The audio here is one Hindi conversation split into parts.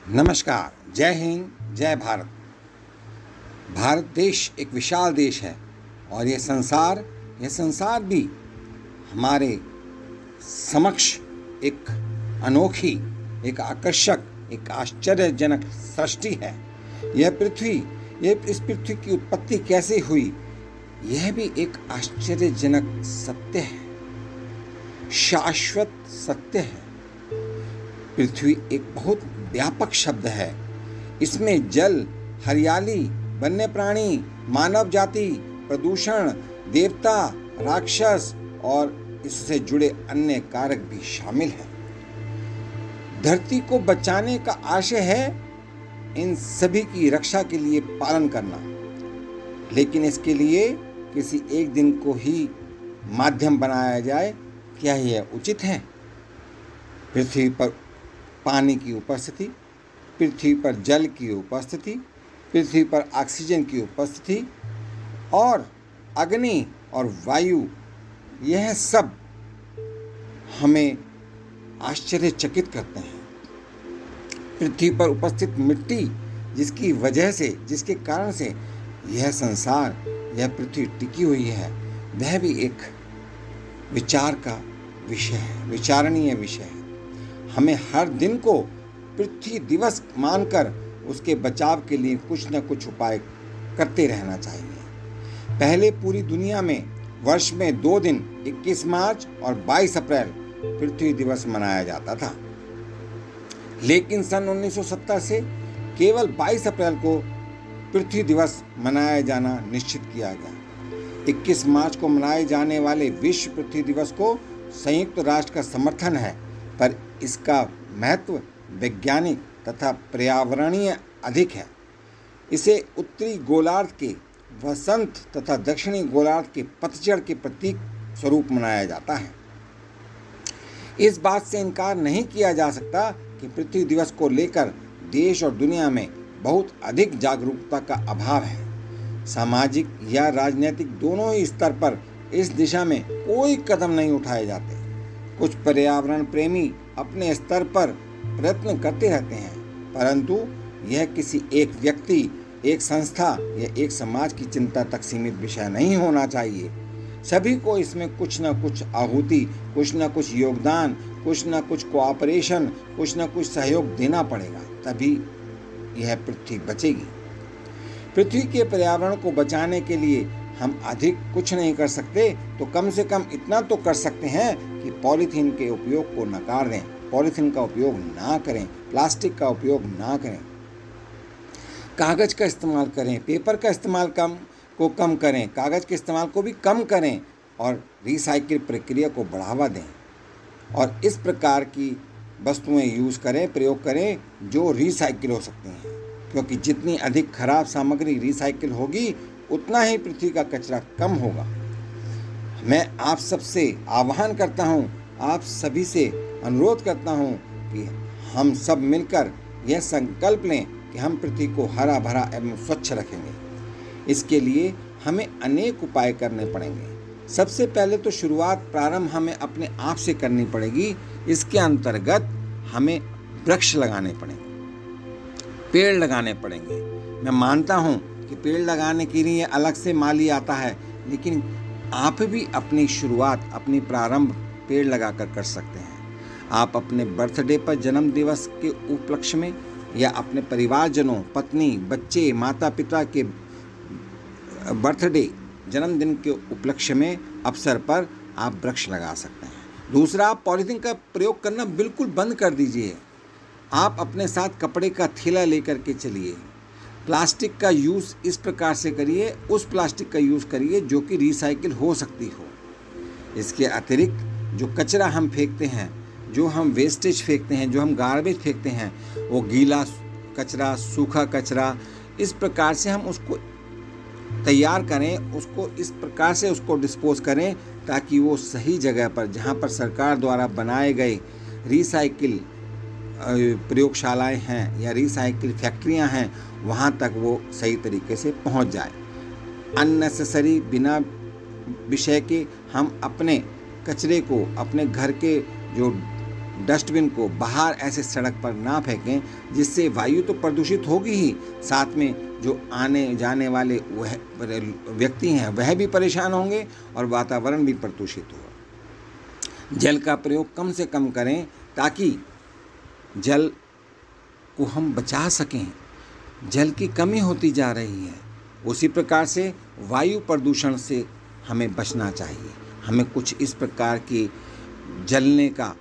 नमस्कार। जय हिंद, जय भारत। भारत देश एक विशाल देश है और यह संसार भी हमारे समक्ष एक अनोखी, एक आकर्षक, एक आश्चर्यजनक सृष्टि है। इस पृथ्वी की उत्पत्ति कैसे हुई, यह भी एक आश्चर्यजनक सत्य है, शाश्वत सत्य है। पृथ्वी एक बहुत व्यापक शब्द है। इसमें जल, हरियाली, वन्य प्राणी, मानव जाति, प्रदूषण, देवता, राक्षस और इससे जुड़े अन्य कारक भी शामिल हैं। धरती को बचाने का आशय है इन सभी की रक्षा के लिए पालन करना, लेकिन इसके लिए किसी एक दिन को ही माध्यम बनाया जाए, क्या यह उचित है? पृथ्वी पर पानी की उपस्थिति, पृथ्वी पर जल की उपस्थिति, पृथ्वी पर ऑक्सीजन की उपस्थिति और अग्नि और वायु, यह सब हमें आश्चर्यचकित करते हैं। पृथ्वी पर उपस्थित मिट्टी, जिसके कारण से यह संसार, यह पृथ्वी टिकी हुई है, वह भी एक विचार का विषय है, विचारणीय विषय है। हमें हर दिन को पृथ्वी दिवस मानकर उसके बचाव के लिए कुछ न कुछ उपाय करते रहना चाहिए। पहले पूरी दुनिया में वर्ष में 2 दिन 21 मार्च और 22 अप्रैल पृथ्वी दिवस मनाया जाता था, लेकिन सन 1970 से केवल 22 अप्रैल को पृथ्वी दिवस मनाया जाना निश्चित किया गया। 21 मार्च को मनाए जाने वाले विश्व पृथ्वी दिवस को संयुक्त राष्ट्र का समर्थन है, पर इसका महत्व वैज्ञानिक तथा पर्यावरणीय अधिक है। इसे उत्तरी गोलार्ध के वसंत तथा दक्षिणी गोलार्ध के पतझड़ के प्रतीक स्वरूप मनाया जाता है। इस बात से इनकार नहीं किया जा सकता कि पृथ्वी दिवस को लेकर देश और दुनिया में बहुत अधिक जागरूकता का अभाव है। सामाजिक या राजनीतिक दोनों ही स्तर पर इस दिशा में कोई कदम नहीं उठाए जाते। कुछ पर्यावरण प्रेमी अपने स्तर पर प्रयत्न करते रहते हैं, परंतु यह किसी एक व्यक्ति, एक संस्था या एक समाज की चिंता तक सीमित विषय नहीं होना चाहिए। सभी को इसमें कुछ न कुछ आहुति, कुछ न कुछ योगदान, कुछ न कुछ कोऑपरेशन, कुछ न कुछ सहयोग देना पड़ेगा, तभी यह पृथ्वी बचेगी। पृथ्वी के पर्यावरण को बचाने के लिए हम अधिक कुछ नहीं कर सकते, तो कम से कम इतना तो कर सकते हैं कि पॉलीथीन के उपयोग को नकार दें, पॉलीथीन का उपयोग ना करें, प्लास्टिक का उपयोग ना करें, कागज का इस्तेमाल करें, पेपर का इस्तेमाल कम करें, कागज के इस्तेमाल को भी कम करें और रिसाइकिल प्रक्रिया को बढ़ावा दें और इस प्रकार की वस्तुएं प्रयोग करें जो रिसाइकिल हो सकती हैं, क्योंकि जितनी अधिक खराब सामग्री रिसाइकिल होगी उतना ही पृथ्वी का कचरा कम होगा। मैं आप सबसे आह्वान करता हूँ, आप सभी से अनुरोध करता हूँ कि हम सब मिलकर यह संकल्प लें कि हम पृथ्वी को हरा भरा एवं स्वच्छ रखेंगे। इसके लिए हमें अनेक उपाय करने पड़ेंगे। सबसे पहले तो प्रारंभ हमें अपने आप से करनी पड़ेगी। इसके अंतर्गत हमें वृक्ष लगाने पड़ेंगे, पेड़ लगाने पड़ेंगे। मैं मानता हूँ कि पेड़ लगाने के लिए अलग से माली आता है, लेकिन आप भी अपनी शुरुआत, अपनी प्रारंभ पेड़ लगाकर कर सकते हैं। आप अपने बर्थडे पर, जन्म दिवस के उपलक्ष्य में या अपने परिवारजनों, पत्नी, बच्चे, माता पिता के बर्थडे, जन्मदिन के उपलक्ष्य में अवसर पर आप वृक्ष लगा सकते हैं। दूसरा, आप पॉलीथीन का प्रयोग करना बिल्कुल बंद कर दीजिए। आप अपने साथ कपड़े का थैला लेकर के चलिए। प्लास्टिक का यूज़ इस प्रकार से करिए, उस प्लास्टिक का यूज़ करिए जो कि रिसाइकिल हो सकती हो। इसके अतिरिक्त जो कचरा हम फेंकते हैं, जो हम वेस्टेज फेंकते हैं, जो हम गार्बेज फेंकते हैं, वो गीला कचरा, सूखा कचरा, इस प्रकार से हम उसको तैयार करें, उसको इस प्रकार से उसको डिस्पोज करें ताकि वो सही जगह पर, जहाँ पर सरकार द्वारा बनाए गए रिसाइकिल प्रयोगशालाएं हैं या रिसाइकिल फैक्ट्रियां हैं, वहां तक वो सही तरीके से पहुंच जाए। अननेसेसरी, बिना विषय के हम अपने कचरे को, अपने घर के जो डस्टबिन को बाहर ऐसे सड़क पर ना फेंकें जिससे वायु तो प्रदूषित होगी ही, साथ में जो आने जाने वाले वह व्यक्ति हैं वह भी परेशान होंगे और वातावरण भी प्रदूषित होगा। जल का प्रयोग कम से कम करें ताकि जल को हम बचा सकें। जल की कमी होती जा रही है। उसी प्रकार से वायु प्रदूषण से हमें बचना चाहिए। हमें कुछ इस प्रकार की जलने का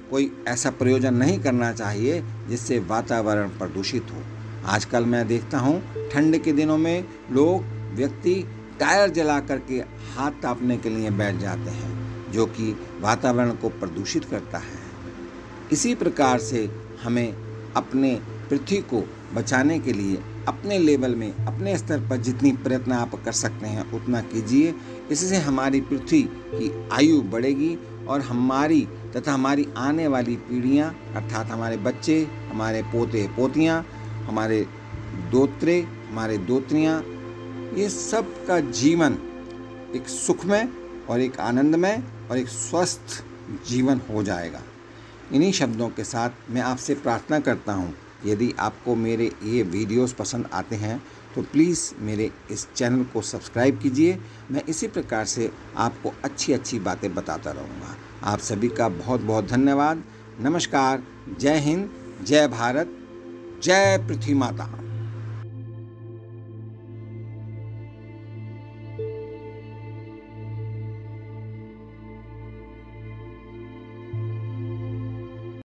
कोई ऐसा प्रयोजन नहीं करना चाहिए जिससे वातावरण प्रदूषित हो। आजकल मैं देखता हूँ ठंड के दिनों में व्यक्ति टायर जला करके हाथ तापने के लिए बैठ जाते हैं, जो कि वातावरण को प्रदूषित करता है। इसी प्रकार से हमें अपने पृथ्वी को बचाने के लिए अपने लेवल में, अपने स्तर पर जितनी प्रयत्न आप कर सकते हैं उतना कीजिए। इससे हमारी पृथ्वी की आयु बढ़ेगी और हमारी तथा हमारी आने वाली पीढ़ियां, अर्थात हमारे बच्चे, हमारे पोते पोतियां, हमारे दोत्रे, हमारे दोत्रियां, ये सब का जीवन एक सुखमय और एक आनंदमय और एक स्वस्थ जीवन हो जाएगा। इन्हीं शब्दों के साथ मैं आपसे प्रार्थना करता हूँ, यदि आपको मेरे ये वीडियोस पसंद आते हैं तो प्लीज़ मेरे इस चैनल को सब्सक्राइब कीजिए। मैं इसी प्रकार से आपको अच्छी अच्छी बातें बताता रहूँगा। आप सभी का बहुत बहुत धन्यवाद। नमस्कार। जय हिंद, जय भारत, जय पृथ्वी माता।